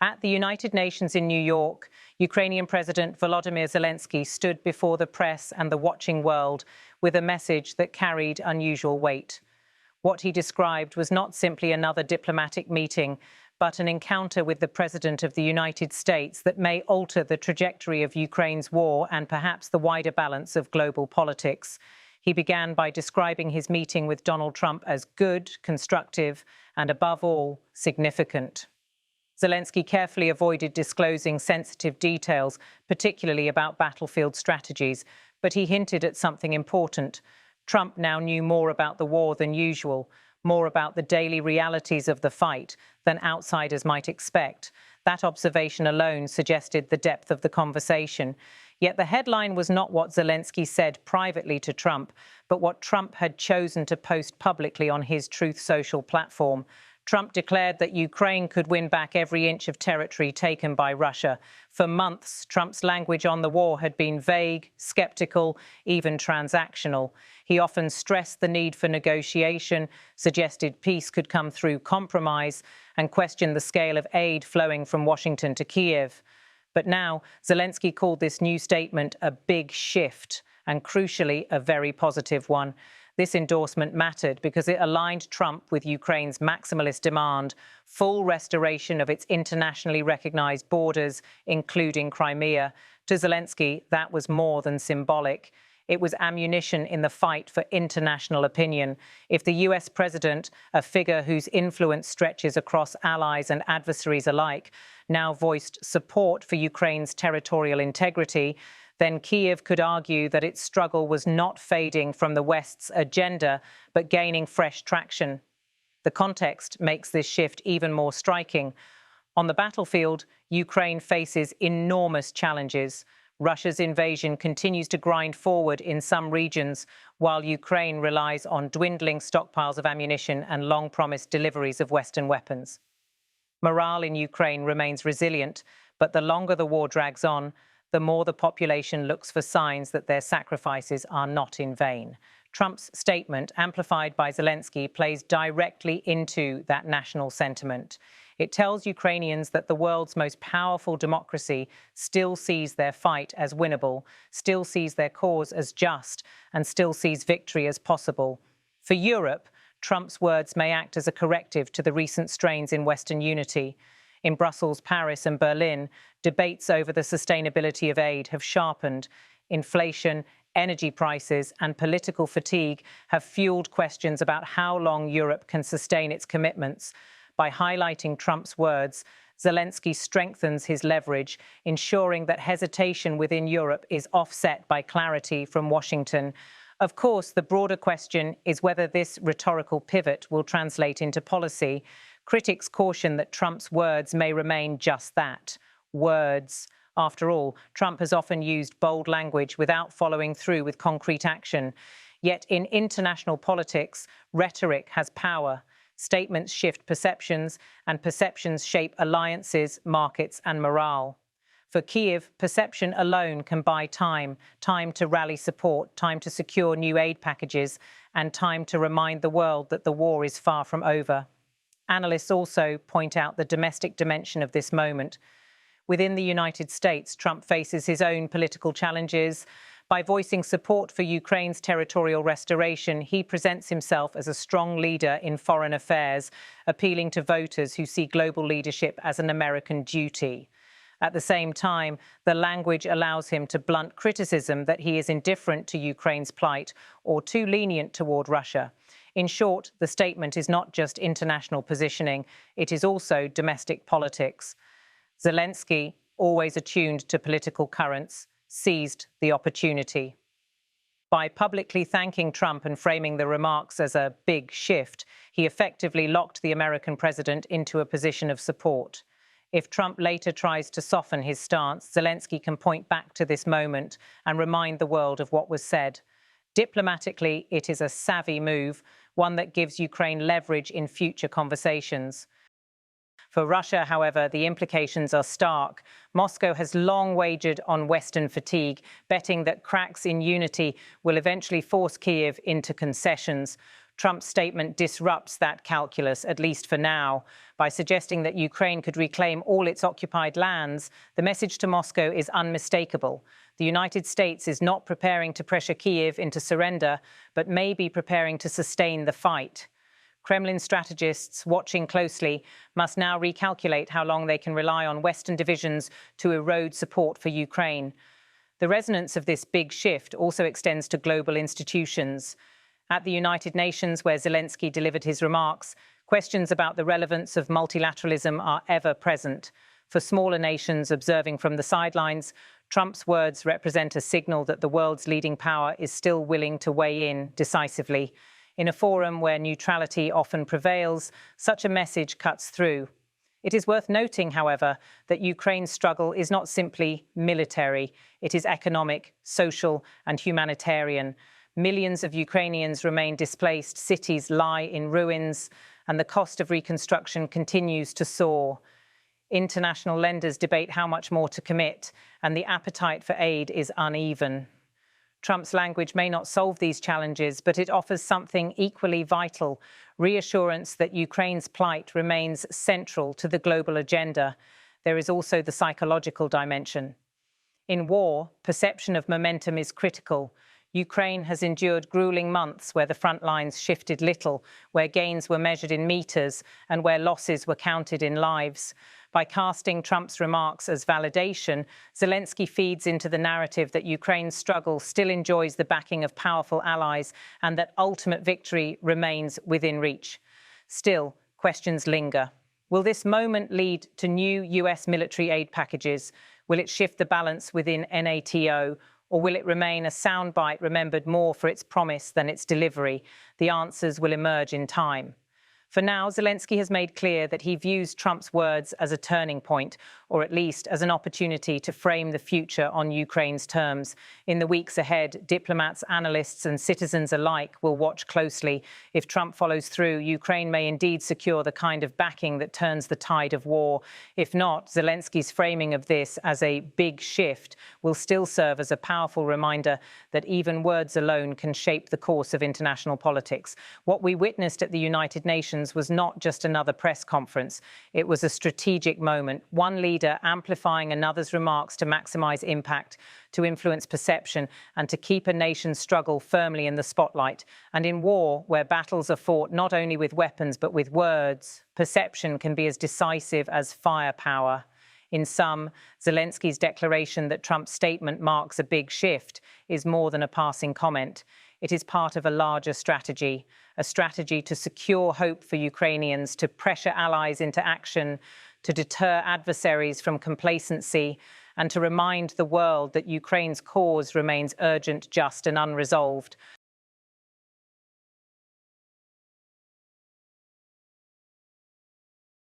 At the United Nations in New York, Ukrainian President Volodymyr Zelensky stood before the press and the watching world with a message that carried unusual weight. What he described was not simply another diplomatic meeting, but an encounter with the President of the United States that may alter the trajectory of Ukraine's war and perhaps the wider balance of global politics. He began by describing his meeting with Donald Trump as good, constructive, and above all, significant. Zelensky carefully avoided disclosing sensitive details, particularly about battlefield strategies, but he hinted at something important. Trump now knew more about the war than usual, more about the daily realities of the fight than outsiders might expect. That observation alone suggested the depth of the conversation. Yet the headline was not what Zelensky said privately to Trump, but what Trump had chosen to post publicly on his Truth Social platform. Trump declared that Ukraine could win back every inch of territory taken by Russia. For months, Trump's language on the war had been vague, skeptical, even transactional. He often stressed the need for negotiation, suggested peace could come through compromise, and questioned the scale of aid flowing from Washington to Kyiv. But now, Zelensky called this new statement a big shift, and crucially, a very positive one. This endorsement mattered because it aligned Trump with Ukraine's maximalist demand, full restoration of its internationally recognized borders, including Crimea. To Zelensky, that was more than symbolic. It was ammunition in the fight for international opinion. If the US president, a figure whose influence stretches across allies and adversaries alike, now voiced support for Ukraine's territorial integrity, then Kyiv could argue that its struggle was not fading from the West's agenda, but gaining fresh traction. The context makes this shift even more striking. On the battlefield, Ukraine faces enormous challenges. Russia's invasion continues to grind forward in some regions, while Ukraine relies on dwindling stockpiles of ammunition and long-promised deliveries of Western weapons. Morale in Ukraine remains resilient, but the longer the war drags on, the more the population looks for signs that their sacrifices are not in vain. Trump's statement, amplified by Zelensky, plays directly into that national sentiment. It tells Ukrainians that the world's most powerful democracy still sees their fight as winnable, still sees their cause as just, and still sees victory as possible. For Europe, Trump's words may act as a corrective to the recent strains in Western unity. In Brussels, Paris, and Berlin, debates over the sustainability of aid have sharpened. Inflation, energy prices, and political fatigue have fueled questions about how long Europe can sustain its commitments. By highlighting Trump's words, Zelensky strengthens his leverage, ensuring that hesitation within Europe is offset by clarity from Washington. Of course, the broader question is whether this rhetorical pivot will translate into policy. Critics caution that Trump's words may remain just that, words. After all, Trump has often used bold language without following through with concrete action. Yet in international politics, rhetoric has power. Statements shift perceptions, and perceptions shape alliances, markets, and morale. For Kyiv, perception alone can buy time to rally support, time to secure new aid packages, and time to remind the world that the war is far from over. Analysts also point out the domestic dimension of this moment. Within the United States, Trump faces his own political challenges. By voicing support for Ukraine's territorial restoration, he presents himself as a strong leader in foreign affairs, appealing to voters who see global leadership as an American duty. At the same time, the language allows him to blunt criticism that he is indifferent to Ukraine's plight or too lenient toward Russia. In short, the statement is not just international positioning, it is also domestic politics. Zelensky, always attuned to political currents, seized the opportunity. By publicly thanking Trump and framing the remarks as a big shift, he effectively locked the American president into a position of support. If Trump later tries to soften his stance, Zelensky can point back to this moment and remind the world of what was said. Diplomatically, it is a savvy move, one that gives Ukraine leverage in future conversations. For Russia, however, the implications are stark. Moscow has long wagered on Western fatigue, betting that cracks in unity will eventually force Kyiv into concessions. Trump's statement disrupts that calculus, at least for now. By suggesting that Ukraine could reclaim all its occupied lands, the message to Moscow is unmistakable. The United States is not preparing to pressure Kyiv into surrender, but may be preparing to sustain the fight. Kremlin strategists watching closely must now recalculate how long they can rely on Western divisions to erode support for Ukraine. The resonance of this big shift also extends to global institutions. At the United Nations, where Zelensky delivered his remarks, questions about the relevance of multilateralism are ever present. For smaller nations observing from the sidelines, Trump's words represent a signal that the world's leading power is still willing to weigh in decisively. In a forum where neutrality often prevails, such a message cuts through. It is worth noting, however, that Ukraine's struggle is not simply military. It is economic, social, and humanitarian. Millions of Ukrainians remain displaced, cities lie in ruins, and the cost of reconstruction continues to soar. International lenders debate how much more to commit, and the appetite for aid is uneven. Trump's language may not solve these challenges, but it offers something equally vital: reassurance that Ukraine's plight remains central to the global agenda. There is also the psychological dimension. In war, perception of momentum is critical. Ukraine has endured grueling months where the front lines shifted little, where gains were measured in meters, and where losses were counted in lives. By casting Trump's remarks as validation, Zelensky feeds into the narrative that Ukraine's struggle still enjoys the backing of powerful allies and that ultimate victory remains within reach. Still, questions linger. Will this moment lead to new US military aid packages? Will it shift the balance within NATO? Or will it remain a soundbite remembered more for its promise than its delivery? The answers will emerge in time. For now, Zelensky has made clear that he views Trump's words as a turning point, or at least as an opportunity to frame the future on Ukraine's terms. In the weeks ahead, diplomats, analysts, and citizens alike will watch closely. If Trump follows through, Ukraine may indeed secure the kind of backing that turns the tide of war. If not, Zelensky's framing of this as a big shift will still serve as a powerful reminder that even words alone can shape the course of international politics. What we witnessed at the United Nations was not just another press conference. It was a strategic moment, one leader amplifying another's remarks to maximize impact, to influence perception, and to keep a nation's struggle firmly in the spotlight. And in war, where battles are fought not only with weapons but with words, perception can be as decisive as firepower. In sum, Zelensky's declaration that Trump's statement marks a big shift is more than a passing comment. It is part of a larger strategy, a strategy to secure hope for Ukrainians, to pressure allies into action, to deter adversaries from complacency, and to remind the world that Ukraine's cause remains urgent, just, and unresolved.